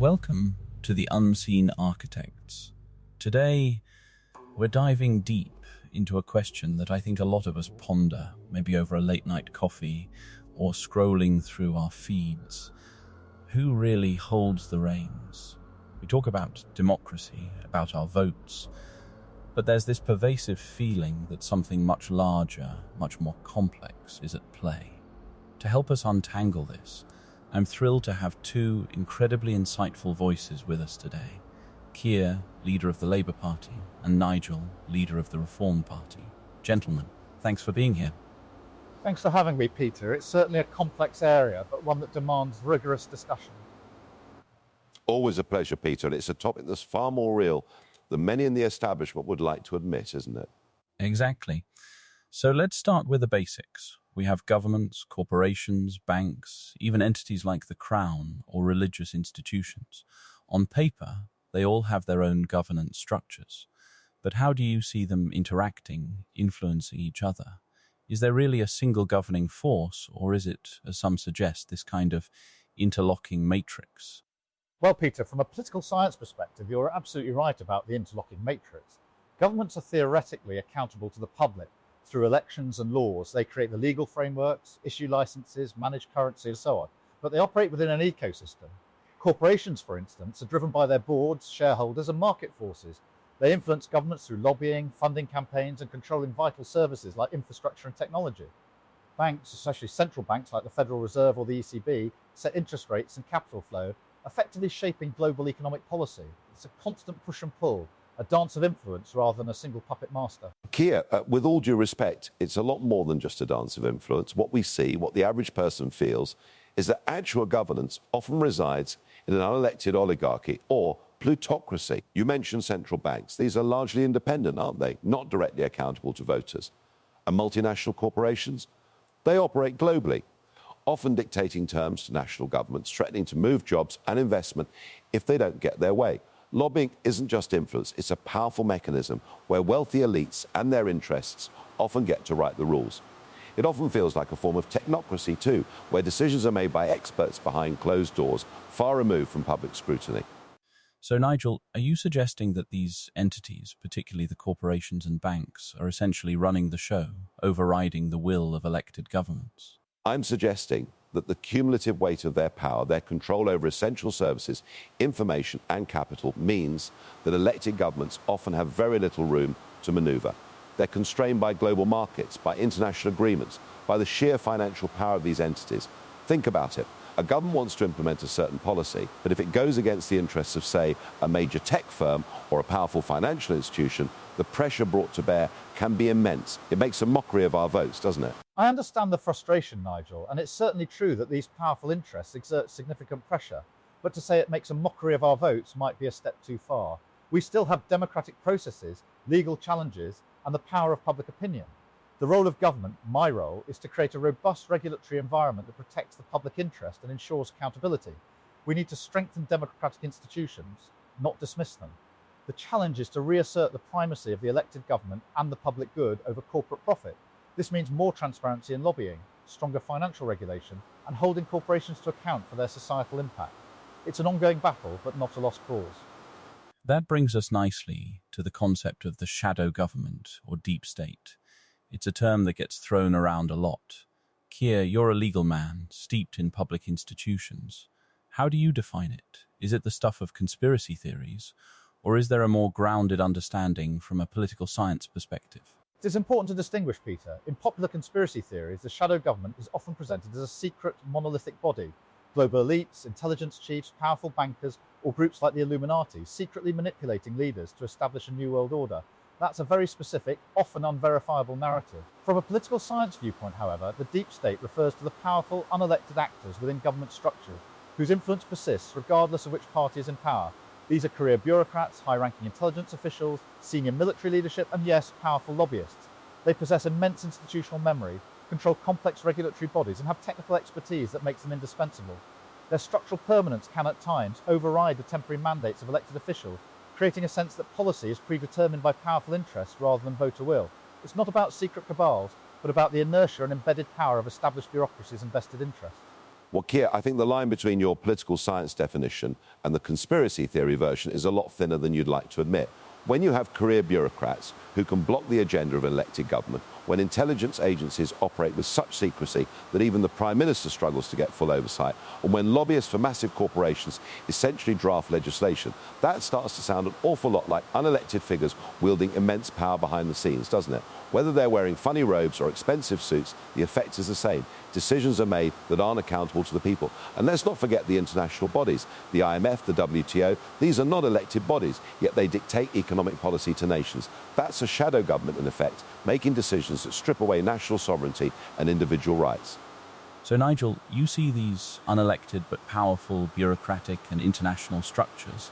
Welcome to the Unseen Architects. Today, we're diving deep into a question that I think a lot of us ponder, maybe over a late-night coffee or scrolling through our feeds. Who really holds the reins? We talk about democracy, about our votes, but there's this pervasive feeling that something much larger, much more complex is at play. To help us untangle this, I'm thrilled to have two incredibly insightful voices with us today. Keir, leader of the Labour Party, and Nigel, leader of the Reform Party. Gentlemen, thanks for being here. Thanks for having me, Peter. It's certainly a complex area, but one that demands rigorous discussion. Always a pleasure, Peter, and it's a topic that's far more real than many in the establishment would like to admit, isn't it? Exactly. So let's start with the basics. We have governments, corporations, banks, even entities like the Crown or religious institutions. On paper, they all have their own governance structures. But how do you see them interacting, influencing each other? Is there really a single governing force, or is it, as some suggest, this kind of interlocking matrix? Well, Peter, from a political science perspective, you're absolutely right about the interlocking matrix. Governments are theoretically accountable to the public. Through elections and laws, they create the legal frameworks, issue licenses, manage currency, and so on. But they operate within an ecosystem. Corporations, for instance, are driven by their boards, shareholders, and market forces. They influence governments through lobbying, funding campaigns, and controlling vital services like infrastructure and technology. Banks, especially central banks like the Federal Reserve or the ECB, set interest rates and capital flow, effectively shaping global economic policy. It's a constant push and pull, a dance of influence rather than a single puppet master. Keir, with all due respect, it's a lot more than just a dance of influence. What we see, what the average person feels, is that actual governance often resides in an unelected oligarchy or plutocracy. You mentioned central banks. These are largely independent, aren't they? Not directly accountable to voters. And multinational corporations? They operate globally, often dictating terms to national governments, threatening to move jobs and investment if they don't get their way. Lobbying isn't just influence, it's a powerful mechanism where wealthy elites and their interests often get to write the rules. It often feels like a form of technocracy too, where decisions are made by experts behind closed doors, far removed from public scrutiny. So, Nigel, are you suggesting that these entities, particularly the corporations and banks, are essentially running the show, overriding the will of elected governments? I'm suggesting that the cumulative weight of their power, their control over essential services, information and capital means that elected governments often have very little room to manoeuvre. They're constrained by global markets, by international agreements, by the sheer financial power of these entities. Think about it. A government wants to implement a certain policy, but if it goes against the interests of, say, a major tech firm or a powerful financial institution, the pressure brought to bear can be immense. It makes a mockery of our votes, doesn't it? I understand the frustration, Nigel, and it's certainly true that these powerful interests exert significant pressure. But to say it makes a mockery of our votes might be a step too far. We still have democratic processes, legal challenges, and the power of public opinion. The role of government, my role, is to create a robust regulatory environment that protects the public interest and ensures accountability. We need to strengthen democratic institutions, not dismiss them. The challenge is to reassert the primacy of the elected government and the public good over corporate profit. This means more transparency in lobbying, stronger financial regulation, and holding corporations to account for their societal impact. It's an ongoing battle, but not a lost cause. That brings us nicely to the concept of the shadow government or deep state. It's a term that gets thrown around a lot. Keir, you're a legal man, steeped in public institutions. How do you define it? Is it the stuff of conspiracy theories, or is there a more grounded understanding from a political science perspective? It is important to distinguish, Peter. In popular conspiracy theories, the shadow government is often presented as a secret, monolithic body. Global elites, intelligence chiefs, powerful bankers, or groups like the Illuminati secretly manipulating leaders to establish a new world order. That's a very specific, often unverifiable narrative. From a political science viewpoint, however, the deep state refers to the powerful, unelected actors within government structures whose influence persists regardless of which party is in power. These are career bureaucrats, high-ranking intelligence officials, senior military leadership, and yes, powerful lobbyists. They possess immense institutional memory, control complex regulatory bodies, and have technical expertise that makes them indispensable. Their structural permanence can at times override the temporary mandates of elected officials, creating a sense that policy is predetermined by powerful interests rather than voter will. It's not about secret cabals, but about the inertia and embedded power of established bureaucracies and vested interests. Well, Keir, I think the line between your political science definition and the conspiracy theory version is a lot thinner than you'd like to admit. When you have career bureaucrats who can block the agenda of an elected government, when intelligence agencies operate with such secrecy that even the Prime Minister struggles to get full oversight, and when lobbyists for massive corporations essentially draft legislation, that starts to sound an awful lot like unelected figures wielding immense power behind the scenes, doesn't it? Whether they're wearing funny robes or expensive suits, the effect is the same. Decisions are made that aren't accountable to the people. And let's not forget the international bodies. The IMF, the WTO, these are not elected bodies, yet they dictate economic policy to nations. That's a shadow government, in effect, making decisions that strip away national sovereignty and individual rights. So, Nigel, you see these unelected but powerful bureaucratic and international structures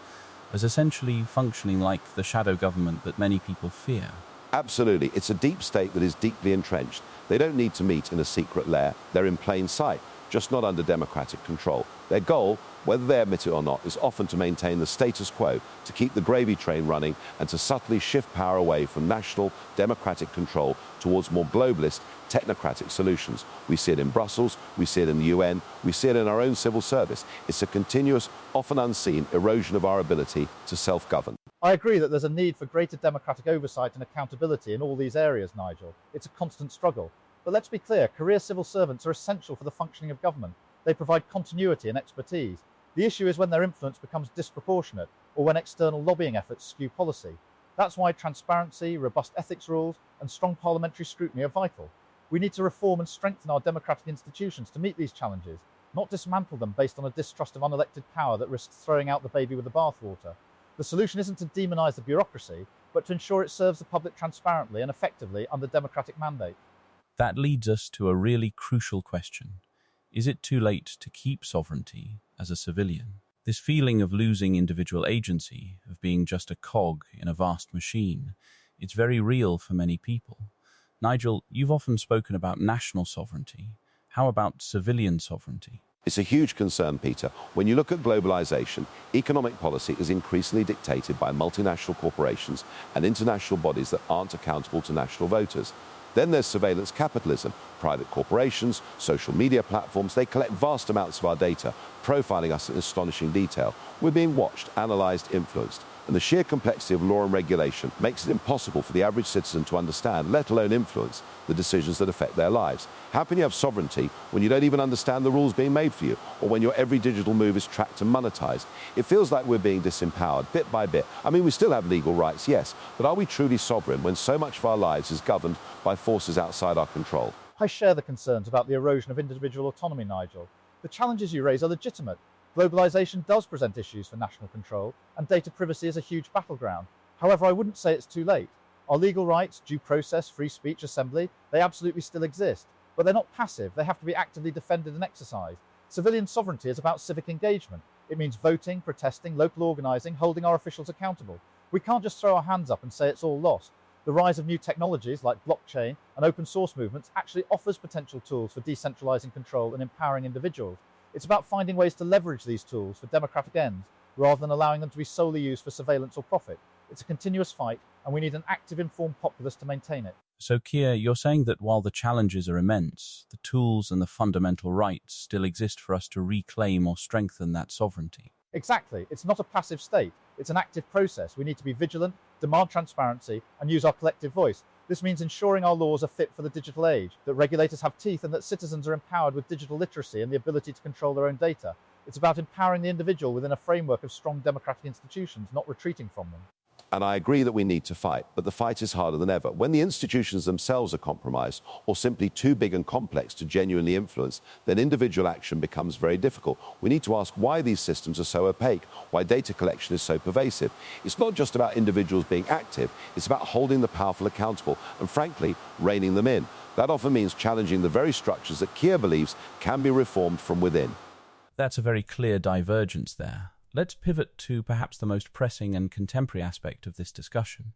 as essentially functioning like the shadow government that many people fear. Absolutely. It's a deep state that is deeply entrenched. They don't need to meet in a secret lair. They're in plain sight, just not under democratic control. Their goal, whether they admit it or not, is often to maintain the status quo, to keep the gravy train running and to subtly shift power away from national democratic control towards more globalist, technocratic solutions. We see it in Brussels, we see it in the UN, we see it in our own civil service. It's a continuous, often unseen erosion of our ability to self-govern. I agree that there's a need for greater democratic oversight and accountability in all these areas, Nigel. It's a constant struggle. But let's be clear, career civil servants are essential for the functioning of government. They provide continuity and expertise. The issue is when their influence becomes disproportionate or when external lobbying efforts skew policy. That's why transparency, robust ethics rules, and strong parliamentary scrutiny are vital. We need to reform and strengthen our democratic institutions to meet these challenges, not dismantle them based on a distrust of unelected power that risks throwing out the baby with the bathwater. The solution isn't to demonise the bureaucracy, but to ensure it serves the public transparently and effectively under democratic mandate. That leads us to a really crucial question. Is it too late to keep sovereignty as a civilian? This feeling of losing individual agency, of being just a cog in a vast machine, it's very real for many people. Nigel, you've often spoken about national sovereignty. How about civilian sovereignty? It's a huge concern, Peter. When you look at globalization, economic policy is increasingly dictated by multinational corporations and international bodies that aren't accountable to national voters. Then there's surveillance capitalism. Private corporations, social media platforms, they collect vast amounts of our data, profiling us in astonishing detail. We're being watched, analyzed, influenced. And the sheer complexity of law and regulation makes it impossible for the average citizen to understand, let alone influence, the decisions that affect their lives. How can you have sovereignty when you don't even understand the rules being made for you, or when your every digital move is tracked and monetized? It feels like we're being disempowered, bit by bit. I mean, we still have legal rights, yes, but are we truly sovereign when so much of our lives is governed by forces outside our control? I share the concerns about the erosion of individual autonomy, Nigel. The challenges you raise are legitimate. Globalisation does present issues for national control, and data privacy is a huge battleground. However, I wouldn't say it's too late. Our legal rights, due process, free speech, assembly, they absolutely still exist. But they're not passive, they have to be actively defended and exercised. Civilian sovereignty is about civic engagement. It means voting, protesting, local organising, holding our officials accountable. We can't just throw our hands up and say it's all lost. The rise of new technologies like blockchain and open source movements actually offers potential tools for decentralising control and empowering individuals. It's about finding ways to leverage these tools for democratic ends, rather than allowing them to be solely used for surveillance or profit. It's a continuous fight, and we need an active, informed populace to maintain it. So, Keir, you're saying that while the challenges are immense, the tools and the fundamental rights still exist for us to reclaim or strengthen that sovereignty. Exactly. It's not a passive state. It's an active process. We need to be vigilant, demand transparency, and use our collective voice. This means ensuring our laws are fit for the digital age, that regulators have teeth, and that citizens are empowered with digital literacy and the ability to control their own data. It's about empowering the individual within a framework of strong democratic institutions, not retreating from them. And I agree that we need to fight, but the fight is harder than ever. When the institutions themselves are compromised or simply too big and complex to genuinely influence, then individual action becomes very difficult. We need to ask why these systems are so opaque, why data collection is so pervasive. It's not just about individuals being active, it's about holding the powerful accountable and, frankly, reining them in. That often means challenging the very structures that Keir believes can be reformed from within. That's a very clear divergence there. Let's pivot to perhaps the most pressing and contemporary aspect of this discussion,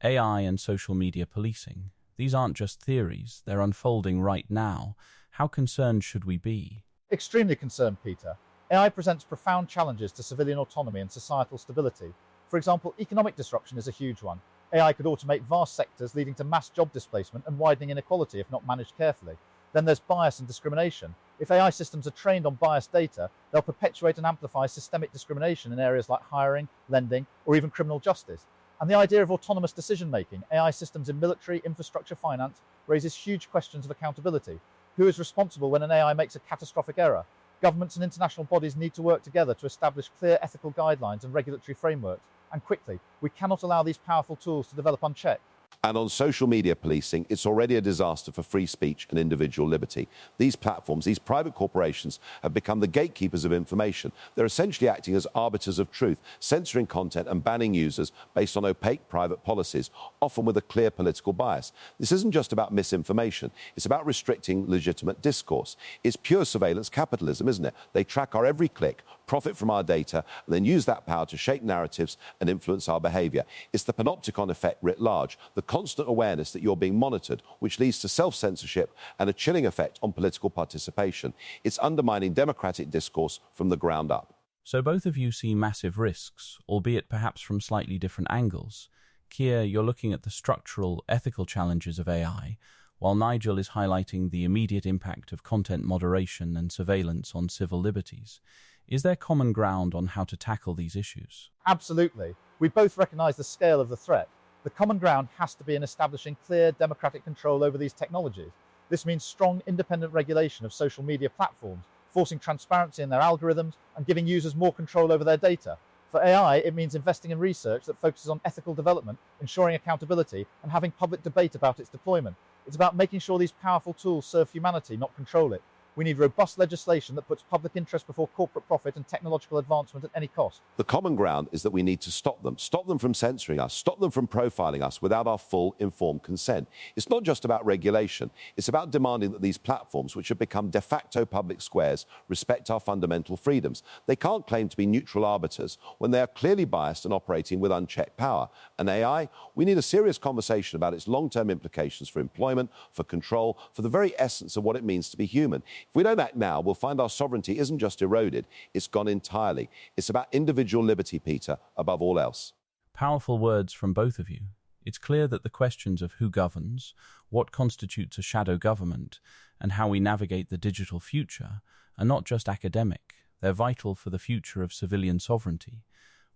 AI and social media policing. These aren't just theories, they're unfolding right now. How concerned should we be? Extremely concerned, Peter. AI presents profound challenges to civilian autonomy and societal stability. For example, economic disruption is a huge one. AI could automate vast sectors, leading to mass job displacement and widening inequality if not managed carefully. Then there's bias and discrimination. If AI systems are trained on biased data, they'll perpetuate and amplify systemic discrimination in areas like hiring, lending, or even criminal justice. And the idea of autonomous decision-making, AI systems in military, infrastructure, finance, raises huge questions of accountability. Who is responsible when an AI makes a catastrophic error? Governments and international bodies need to work together to establish clear ethical guidelines and regulatory frameworks. And quickly, we cannot allow these powerful tools to develop unchecked. And on social media policing, it's already a disaster for free speech and individual liberty. These platforms, these private corporations, have become the gatekeepers of information. They're essentially acting as arbiters of truth, censoring content and banning users based on opaque private policies, often with a clear political bias. This isn't just about misinformation. It's about restricting legitimate discourse. It's pure surveillance capitalism, isn't it? They track our every click, profit from our data, and then use that power to shape narratives and influence our behaviour. It's the panopticon effect writ large, the constant awareness that you're being monitored, which leads to self-censorship and a chilling effect on political participation. It's undermining democratic discourse from the ground up. So both of you see massive risks, albeit perhaps from slightly different angles. Keir, you're looking at the structural, ethical challenges of AI, while Nigel is highlighting the immediate impact of content moderation and surveillance on civil liberties. Is there common ground on how to tackle these issues? Absolutely. We both recognise the scale of the threat. The common ground has to be in establishing clear democratic control over these technologies. This means strong independent regulation of social media platforms, forcing transparency in their algorithms and giving users more control over their data. For AI, it means investing in research that focuses on ethical development, ensuring accountability, and having public debate about its deployment. It's about making sure these powerful tools serve humanity, not control it. We need robust legislation that puts public interest before corporate profit and technological advancement at any cost. The common ground is that we need to stop them from censoring us, stop them from profiling us without our full informed consent. It's not just about regulation. It's about demanding that these platforms, which have become de facto public squares, respect our fundamental freedoms. They can't claim to be neutral arbiters when they are clearly biased and operating with unchecked power. And AI, we need a serious conversation about its long-term implications for employment, for control, for the very essence of what it means to be human. If we don't act now, we'll find our sovereignty isn't just eroded, it's gone entirely. It's about individual liberty, Peter, above all else. Powerful words from both of you. It's clear that the questions of who governs, what constitutes a shadow government, and how we navigate the digital future are not just academic, they're vital for the future of civilian sovereignty.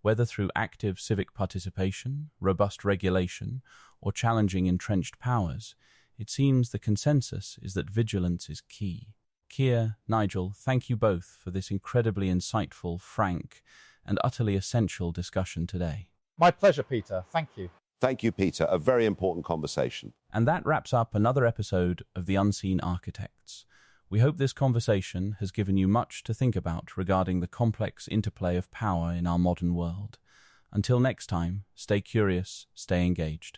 Whether through active civic participation, robust regulation, or challenging entrenched powers, it seems the consensus is that vigilance is key. Keir, Nigel, thank you both for this incredibly insightful, frank, and utterly essential discussion today. My pleasure, Peter. Thank you. Thank you, Peter. A very important conversation. And that wraps up another episode of The Unseen Architects. We hope this conversation has given you much to think about regarding the complex interplay of power in our modern world. Until next time, stay curious, stay engaged.